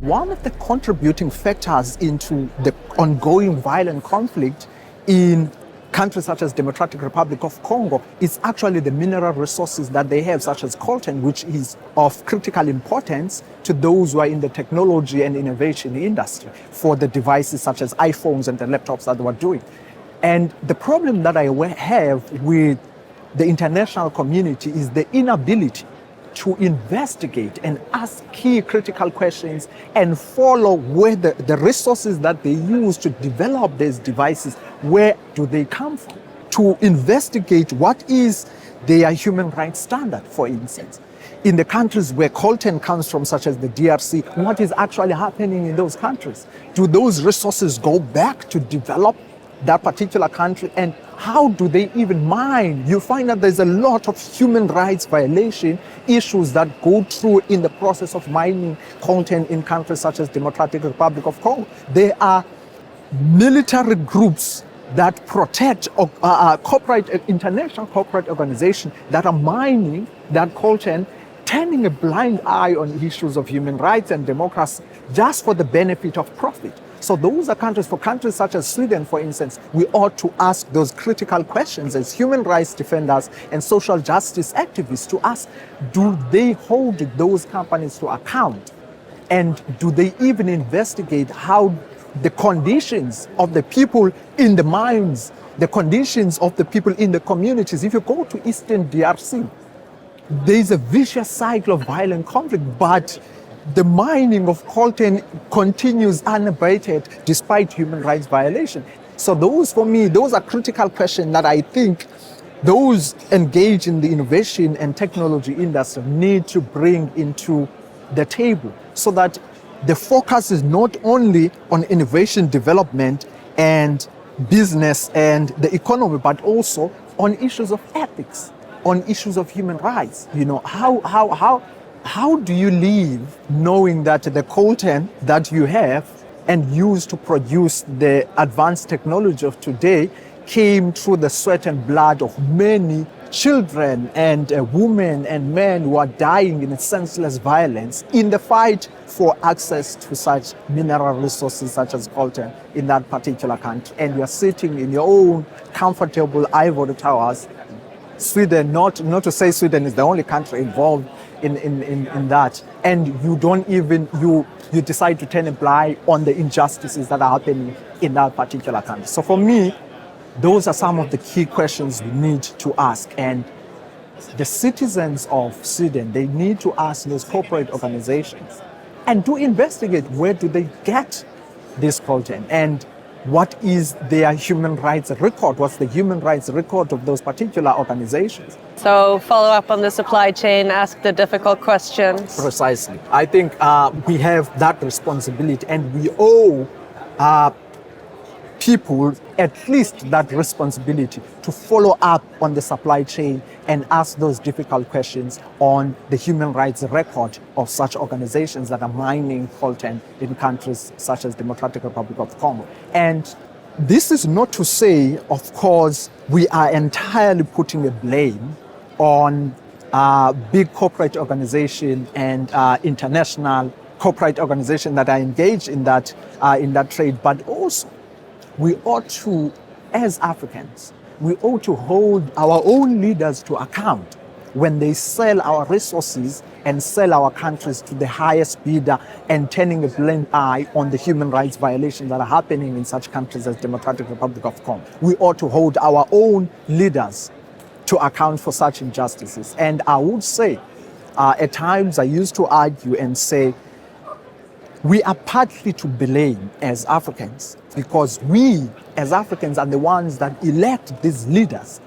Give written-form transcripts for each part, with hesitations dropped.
One of the contributing factors into the ongoing violent conflict in countries such as Democratic Republic of Congo is actually the mineral resources that they have, such as coltan, which is of critical importance to those who are in the technology and innovation industry for the devices such as iPhones and the laptops that they were doing. And the problem that I have with the international community is the inability to investigate and ask key critical questions and follow where the resources that they use to develop these devices, where do they come from? To investigate what is their human rights standard, for instance. In the countries where coltan comes from, such as the DRC, what is actually happening in those countries? Do those resources go back to develop that particular country, and how do they even mine? You find that there's a lot of human rights violation issues that go through in the process of mining coltan in countries such as Democratic Republic of Congo. There are military groups that protect international corporate organizations that are mining that coltan, turning a blind eye on issues of human rights and democracy just for the benefit of profit. So those are countries, for countries such as Sweden, for instance, we ought to ask those critical questions as human rights defenders and social justice activists to ask, do they hold those companies to account? And do they even investigate how the conditions of the people in the mines, the conditions of the people in the communities? If you go to Eastern DRC, there's a vicious cycle of violent conflict, but the mining of coltan continues unabated despite human rights violation. So those, for me, those are critical questions that I think those engaged in the innovation and technology industry need to bring into the table, so that the focus is not only on innovation development and business and the economy, but also on issues of ethics, on issues of human rights. You know, how do you live knowing that the coltan that you have and use to produce the advanced technology of today came through the sweat and blood of many children and women and men who are dying in senseless violence in the fight for access to such mineral resources such as coltan in that particular country? And you are sitting in your own comfortable ivory towers. Sweden, not to say Sweden is the only country involved in that, and you decide to turn a blind on the injustices that are happening in that particular country. So for me, those are some of the key questions we need to ask, and the citizens of Sweden, they need to ask those corporate organizations and to investigate where do they get this coltan and what is their human rights record? What's the human rights record of those particular organizations? So follow up on the supply chain, ask the difficult questions. Precisely. I think we have that responsibility, and we owe people at least that responsibility to follow up on the supply chain and ask those difficult questions on the human rights record of such organizations that are mining coltan in countries such as Democratic Republic of Congo. And this is not to say, of course, we are entirely putting a blame on big corporate organizations and international corporate organizations that are engaged in that trade, but also we ought to, as Africans, we ought to hold our own leaders to account when they sell our resources and sell our countries to the highest bidder and turning a blind eye on the human rights violations that are happening in such countries as Democratic Republic of Congo. We ought to hold our own leaders to account for such injustices. And I would say, at times I used to argue and say, we are partly to blame as Africans, because we as Africans are the ones that elect these leaders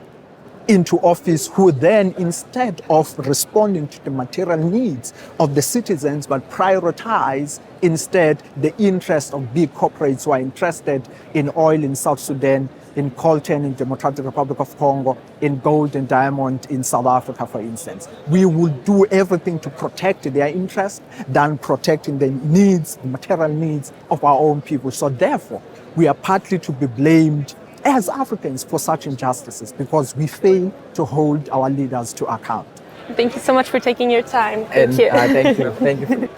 into office, who then, instead of responding to the material needs of the citizens, but prioritize instead the interests of big corporates who are interested in oil in South Sudan, in coltan in Democratic Republic of Congo, in gold and diamond in South Africa, for instance. We will do everything to protect their interests than protecting the needs, the material needs of our own people. So therefore, we are partly to be blamed as Africans for such injustices, because we fail to hold our leaders to account. Thank you so much for taking your time. Thank you. Thank you. Thank you.